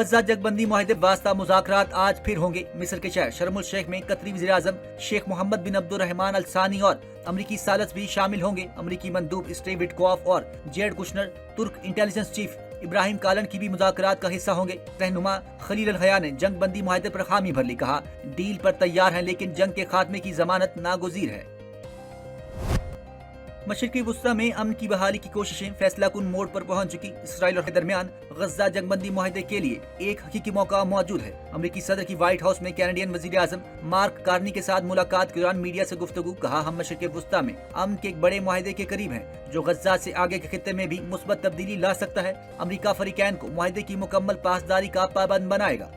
गजा जंगबंदी मुआहदे वास्ता मुज़ाकरात आज फिर होंगे। मिस्र के शहर शर्म उल शेख में कतरी वज़ीर आज़म शेख मोहम्मद बिन अब्दुर्रहमान अल सानी और अमरीकी सालस भी शामिल होंगे। अमरीकी मंदूब स्टीव विटकॉफ और जेरेड कुशनर, तुर्क इंटेलिजेंस चीफ इब्राहिम कालन की भी मुज़ाकरात का हिस्सा होंगे। रहनुमा खलील अल हया ने जंग बंदी मुआहदे पर खामी भर ली, कहा डील पर तैयार हैं लेकिन जंग के खात्मे की जमानत नागुज़ीर है। मशरिकी वुस्ता में अमन की बहाली की कोशिशें फैसला कुन मोड़ पर पहुंच चुकी। इसराइल और के दरमियान गजा जंगबंदी मुआहदे के लिए एक हकीकी मौका मौजूद है। अमरीकी सदर की व्हाइट हाउस में कैनेडियन वजीर आजम मार्क कार्नी के साथ मुलाकात के दौरान मीडिया से गुफ्तगू, कहा हम मशरिकी वुस्ता में अमन के एक बड़े मुआहदे के करीब हैं जो गजा से आगे के खित्ते में भी मुस्बत तब्दीली ला सकता है। अमरीका फरीकैन को मुआहदे की मुकम्मल पासदारी का पाबंद बनाएगा।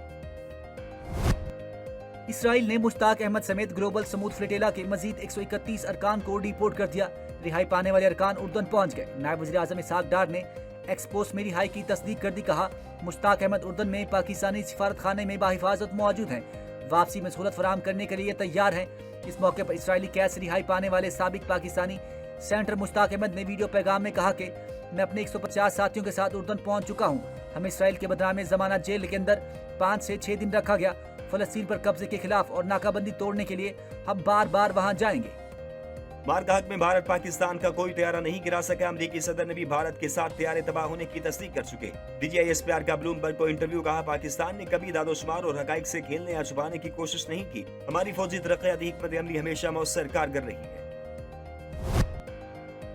इसराइल ने मुश्ताक अहमद समेत ग्लोबल समूद फ्लोटिला के मजीद 131 अरकान को डिपोर्ट कर दिया। रिहाई पाने वाले अरकान उर्दन पहुंच गए। नायब वज़ीर आज़म इसहाक डार ने एक्सपोस में रिहाई की तस्दीक कर दी, कहा मुश्ताक अहमद उर्दन में पाकिस्तानी सिफारत खाने में बाहिफाजत मौजूद हैं, वापसी में सहूलत फराहम करने के लिए तैयार हैं। इस मौके पर इसराइली कैद से रिहाई पाने वाले साबिक पाकिस्तानी सेनेटर मुश्ताक अहमद ने वीडियो पैगाम में कहा कि मैं अपने 150 साथियों के साथ उर्दन पहुंच चुका हूं। हमें इसराइल के बदनामे जमानत जेल के अंदर 5 से 6 दिन रखा गया। फलस्तीन पर कब्जे के खिलाफ और नाकाबंदी तोड़ने के लिए हम बार बार वहां जाएंगे। मारका हक में भारत पाकिस्तान का कोई तैयारा नहीं गिरा सका। अमरीकी सदर ने भी भारत के साथ तैयारे तबाह होने की तस्दीक कर चुके। DGISPR का ब्लूमबर्ग को इंटरव्यू, कहा पाकिस्तान ने कभी दादोशुमार और हकाइक से खेलने या छुपाने की कोशिश नहीं की। हमारी फौजी तरक्याती हिकमत अमली हमेशा मौसर कारगर रही है।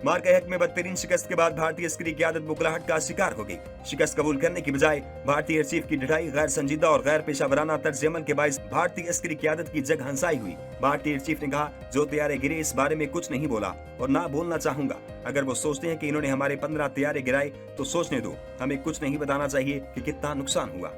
मारका हक में बदतरीन शिकस्त के बाद भारतीय अस्करी क़यादत बुखलाहट का शिकार हो गई। शिकस्त कबूल करने की बजाय भारतीय एयर चीफ की ढिठाई, गैर संजीदा और गैर पेशावराना तर्ज अमल के बाइस भारतीय अस्करी क़यादत की जग हंसाई हुई। भारतीय एयर चीफ ने कहा जो तैयारे गिरे इस बारे में कुछ नहीं बोला और ना बोलना चाहूंगा। अगर वो सोचते हैं कि इन्होंने हमारे 15 तैयारे गिराए तो सोचने दो, हमें कुछ नहीं बताना चाहिए कि कितना नुकसान हुआ।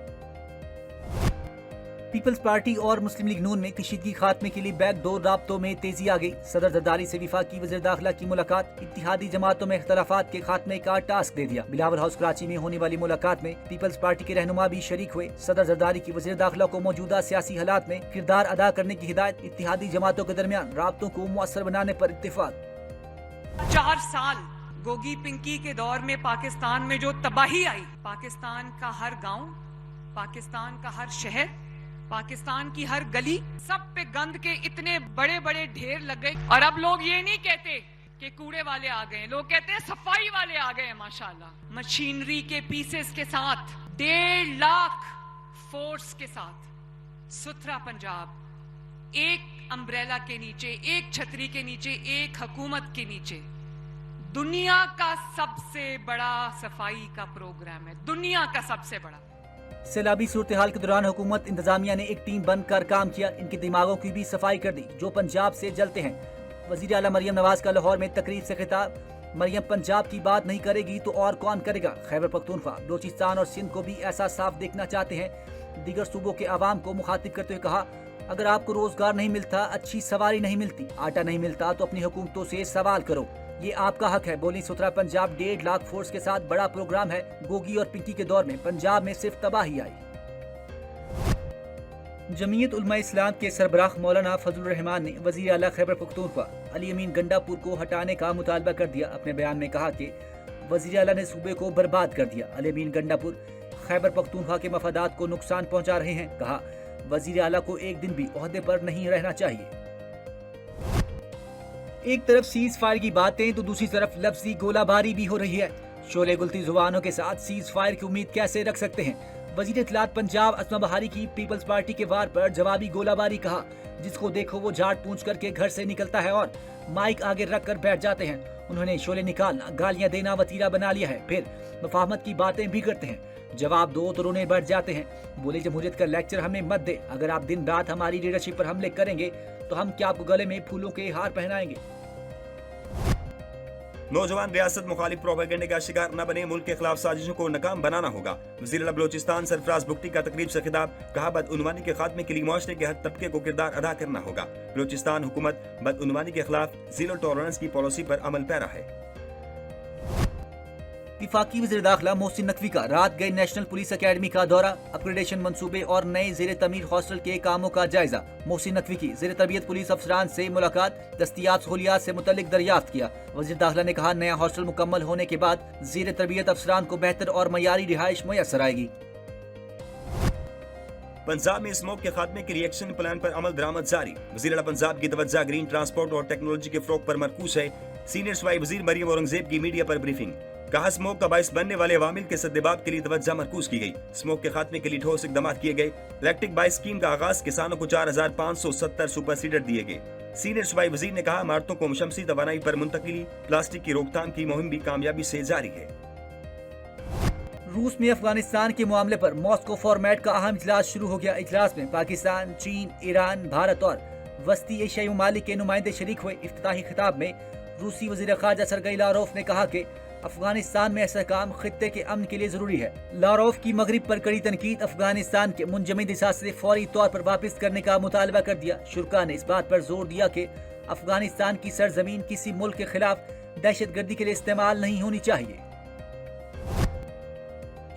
पीपल्स पार्टी और मुस्लिम लीग नून में कशीदगी खात्मे के लिए बैकडोर राब्तों में तेजी आ गई। सदर जरदारी से वफाकी वज़ीर दाखिला की मुलाकात इत्तिहादी जमातों में इख्तलाफात के खात्मे का टास्क दे दिया। बिलावल हाउस कराची में होने वाली मुलाकात में पीपल्स पार्टी के रहनुमा भी शरीक हुए। सदर जरदारी की वज़ीर दाखिला को मौजूदा सियासी हालात में किरदार अदा करने की हिदायत। इत्तिहादी जमातों के दरमियान राब्तों को मुअस्सर बनाने पर इत्तेफाक। 4 साल गोगी पिंकी के दौर में पाकिस्तान में जो तबाही आई, पाकिस्तान का हर गाँव, पाकिस्तान का हर शहर, पाकिस्तान की हर गली, सब पे गंद के इतने बड़े बड़े ढेर लग गए। और अब लोग ये नहीं कहते कि कूड़े वाले आ गए, लोग कहते हैं सफाई वाले आ गए। माशाल्लाह, मशीनरी के पीसेस के साथ 1.5 लाख फोर्स के साथ सुथरा पंजाब, एक अम्ब्रेला के नीचे, एक छतरी के नीचे, एक हुकूमत के नीचे, दुनिया का सबसे बड़ा सफाई का प्रोग्राम है, दुनिया का सबसे बड़ा। सैलाबी सूरत हाल के दौरान हुकूमत इंतजामिया ने एक टीम बनकर काम किया। इनके दिमागों की भी सफाई कर दी जो पंजाब से जलते हैं। वजीर आला मरियम नवाज का लाहौर में तकरीर से खिताब, मरियम पंजाब की बात नहीं करेगी तो और कौन करेगा। खैबर पख्तूनख्वा, बलोचिस्तान और सिंध को भी ऐसा साफ देखना चाहते हैं। दीगर सूबों के आवाम को मुखातिब करते हुए कहा अगर आपको रोजगार नहीं मिलता, अच्छी सवारी नहीं मिलती, आटा नहीं मिलता तो अपनी हुकूमतों से सवाल करो, ये आपका हक है। बोली सुथरा पंजाब 1.5 लाख फोर्स के साथ बड़ा प्रोग्राम है। गोगी और पिंकी के दौर में पंजाब में सिर्फ तबाही आई। जमीयत उलमा इस्लाम के सरबराह मौलाना फजलुर रहमान ने वजीर आला खैबर पख्तूनख्वा अली अमीन गंडापुर को हटाने का मुतालबा कर दिया। अपने बयान में कहा कि वजीर आला ने सूबे को बर्बाद कर दिया। अली अमीन गंडापुर खैबर पख्तूनख्वा के मफादात को नुकसान पहुंचा रहे हैं। कहा वजीर आला को एक दिन भी ओहदे पर नहीं रहना चाहिए। एक तरफ सीज फायर की बातें तो दूसरी तरफ लफ्जी गोलाबारी भी हो रही है। शोले गुलती जुबानों के साथ सीज फायर की उम्मीद कैसे रख सकते हैं। वजीर इत्तलात पंजाब असमा बहारी की पीपल्स पार्टी के वार पर जवाबी गोलाबारी, कहा जिसको देखो वो झाड़ पूंछ करके घर से निकलता है और माइक आगे रख कर बैठ जाते हैं। उन्होंने शोले निकालना, गालियां देना वतीरा बना लिया है, फिर मुफाहमत की बातें भी करते हैं। जवाब दो तो रोने बैठ जाते हैं। बोले जमहूरियत का लेक्चर हमें मत दे, अगर आप दिन रात हमारी लीडरशिप पर हमले करेंगे तो हम क्या आपको गले में फूलों के हार पहनाएंगे। नौजवान रियासत मुखालिफ प्रोपेगेंडे का शिकार न बने, मुल्क के खिलाफ साजिशों को नाकाम बनाना होगा। वज़ीर आला बलोचिस्तान सरफराज बुख्ती का तकरीब से खिताब, कहा बदउनवानी के खात्मे के लिए मुआशरे के हर तबके को किरदार अदा करना होगा। बलोचिस्तान हुकूमत बदउनवानी के खिलाफ जीरो टॉलरेंस की पॉलिसी पर अमल पैरा है। वफाकी वज़ीर दाखिला मोहसिन नकवी का रात गए नेशनल पुलिस अकेडमी का दौरा, अपग्रेडेशन मंसूबे और नए ज़ेर तमीर हॉस्टल के कामों का जायजा। मोहसिन नकवी की ज़ेर तरबियत पुलिस अफसरान से मुलाकात, दस्तियाब सहूलियात से मुतल्लिक दरियाफ्त किया। वज़ीर दाखिला ने कहा नया हॉस्टल मुकम्मल होने के बाद ज़ेर तरबियत अफसरान को बेहतर और मयारी रिहाइश मुयस्सर आएगी। पंजाब में स्मोक के खात्मे के लिए एक्शन प्लान पर अमल दरामद जारी। वज़ीर आला पंजाब की तवज्जो ग्रीन ट्रांसपोर्ट और टेक्नोलॉजी के फ़रोग़ पर मरकूज़ है। सीनियर सूबाई वज़ीर मरियम औरंगज़ेब की मीडिया पर ब्रीफिंग। कहा स्मोक का बाइस बनने वाले अवामिल के सद्देबाब के लिए तवज्जो मरकूज की गई। स्मोक के खात्मे के लिए ठोस इक़दाम किए गए। इलेक्ट्रिक बाइक स्कीम का आगाज, किसानों को 4570 सुपर सीडर दिए गए। सीनियर सूबाई वज़ीर ने कहा इमारतों को शमसी तवानाई पर मुंतकिली, प्लास्टिक की रोकथाम की मुहिम भी कामयाबी से जारी है। रूस में अफगानिस्तान के मामले पर मॉस्को फॉर्मेट का अहम इजलास शुरू हो गया। इजलास में पाकिस्तान, चीन, ईरान, भारत और वस्ती एशियाई ममालिक के नुमाइंदे शरीक हुए। इफ्तिताही खिताब में रूसी वज़ीर ख़ारजा सरगई लारोफ ने कहा कि अफगानिस्तान में ऐसा काम खित्ते के अमन के लिए जरूरी है। लारोफ की मगरिब पर कड़ी तनकीद, अफगानिस्तान के मुंजमद असासे फौरी तौर पर वापस करने का मुतालबा कर दिया। शुरा ने इस बात पर जोर दिया कि अफगानिस्तान की सरजमीन किसी मुल्क के खिलाफ दहशतगर्दी के लिए इस्तेमाल नहीं होनी चाहिए।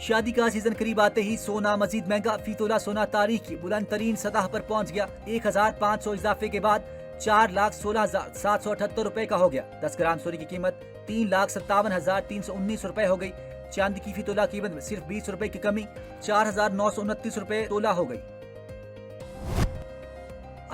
शादी का सीजन करीब आते ही सोना मजीद महंगा। फी तोला सोना तारीख की बुलंद तरीन सतह पर पहुंच गया। 1500 इजाफे के बाद 4,16,778 रुपए का हो गया। 10 ग्राम सोने की कीमत 3,57,319 रुपए हो गई। चांदी की फी तोला कीमत में सिर्फ 20 रुपए की कमी 4,929 रुपए तोला हो गई।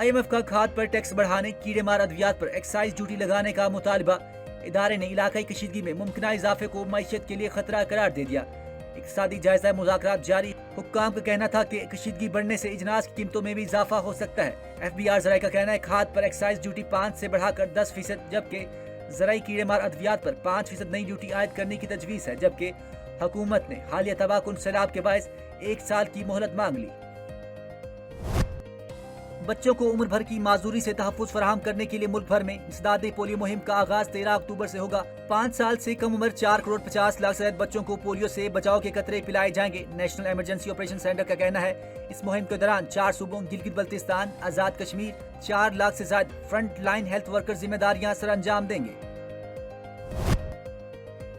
IMF का खाद पर टैक्स बढ़ाने, कीड़े मार अद्वियात पर एक्साइज ड्यूटी लगाने का मुतालबा। इदारे ने इलाकाई कशीदगी में मुमकिन इजाफे को मईशत के लिए खतरा करार दे दिया। इक़्तिसादी जायजा मुज़ाकरात जारी। हुक्काम का कहना था कि कशीदगी बढ़ने से इजनास की कीमतों में भी इजाफा हो सकता है। FBR ज़राई का कहना है खाद पर एक्साइज ड्यूटी 5 से बढ़ाकर 10%, जबकि ज़राई कीड़े मार अद्वियात पर 5% नई ड्यूटी आयद करने की तजवीज़ है। जबकि हुकूमत ने हालिया तबाहकुन सैलाब के बायस 1 साल की मोहलत मांग ली। बच्चों को उम्र भर की माजूरी से तहफ़्फ़ुज़ फराहम करने के लिए मुल्क भर में इंसदादे पोलियो मुहिम का आगाज 13 अक्टूबर से होगा। 5 साल से कम उम्र 4,50,00,000 से ज्यादा बच्चों को पोलियो से बचाव के कतरे पिलाए जाएंगे। नेशनल इमरजेंसी ऑपरेशन सेंटर का कहना है इस मुहिम के दौरान 4 सूबों गिलगित बल्तिस्तान, आजाद कश्मीर 4 लाख से ज्यादा फ्रंट लाइन हेल्थ वर्कर जिम्मेदारियां सर अंजाम देंगे।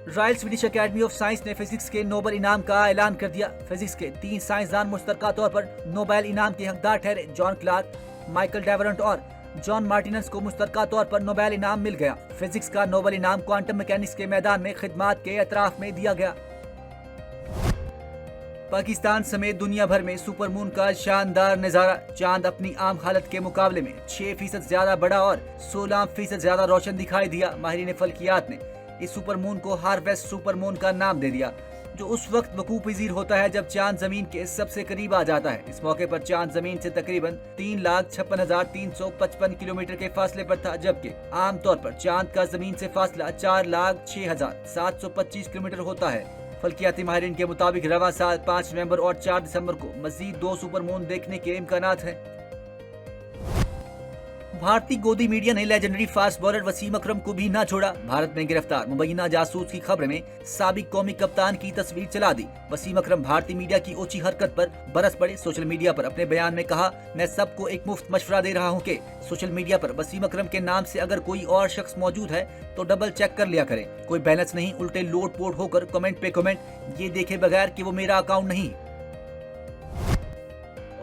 Royal Swedish academy of science ने फिजिक्स के नोबेल इनाम का ऐलान कर दिया। फिजिक्स के 3 साइंसदान मुश्तरका तौर पर नोबेल इनाम के हकदार ठहरे। जॉन क्लार्क, माइकल डेवरेंट और जॉन मार्टिनस को मुश्तरका तौर पर नोबेल इनाम मिल गया। फिजिक्स का नोबेल इनाम क्वांटम मैकेनिक्स के मैदान में खिदमात के एतराफ में दिया गया। पाकिस्तान समेत दुनिया भर में सुपर मून का शानदार नजारा। चांद अपनी आम हालत के मुकाबले में 6% ज्यादा बड़ा और 16% ज्यादा रोशन दिखाई दिया। माहिरीन फल्कियात ने इस सुपर मून को हार्वेस्ट सुपर मून का नाम दे दिया, जो उस वक्त वकूअ पज़ीर होता है जब चांद जमीन के सबसे करीब आ जाता है। इस मौके पर चांद जमीन से तकरीबन 3,56,355 किलोमीटर के फासले पर था, जबकि आम तौर पर चांद का जमीन से फासला 4,06,725 किलोमीटर होता है। फल्कियाती माहिरीन के मुताबिक रवां साल 5 नवंबर और 4 दिसंबर को मजीद 2 सुपर मून देखने के इम्कानात हैं। भारतीय गोदी मीडिया ने लेजेंडरी फास्ट बॉलर वसीम अकरम को भी ना छोड़ा। भारत में गिरफ्तार मुबैना जासूस की खबर में साबिक कौमी कप्तान की तस्वीर चला दी। वसीम अकरम भारतीय मीडिया की ओछी हरकत पर बरस पड़े। सोशल मीडिया पर अपने बयान में कहा, मैं सबको एक मुफ्त मशवरा दे रहा हूं कि सोशल मीडिया पर वसीम अकरम के नाम से अगर कोई और शख्स मौजूद है तो डबल चेक कर लिया करें। कोई बैलेंस नहीं, उल्टे लोड पोड होकर कमेंट पे कमेंट, ये देखे बगैर कि वो मेरा अकाउंट नहीं।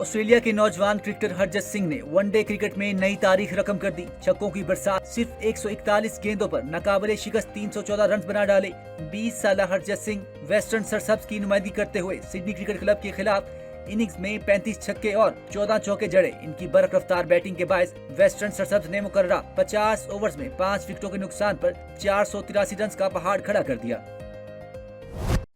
ऑस्ट्रेलिया के नौजवान क्रिकेटर हरजत सिंह ने वनडे क्रिकेट में नई तारीख रकम कर दी। छक्कों की बरसात, सिर्फ 141 गेंदों पर नाकाबिले शिकस्त 314 रन बना डाले। 20 साल हरजत सिंह वेस्टर्न सरसब्ज की नुमाइंदगी करते हुए सिडनी क्रिकेट क्लब के खिलाफ इनिंग्स में 35 छक्के और 14 चौके जड़े। इनकी बरक रफ्तार बैटिंग के बायस वेस्टर्न सरसब्ज ने मुकर्ररा 50 ओवर्स में 5 विकेटों के नुकसान पर 483 रन का पहाड़ खड़ा कर दिया।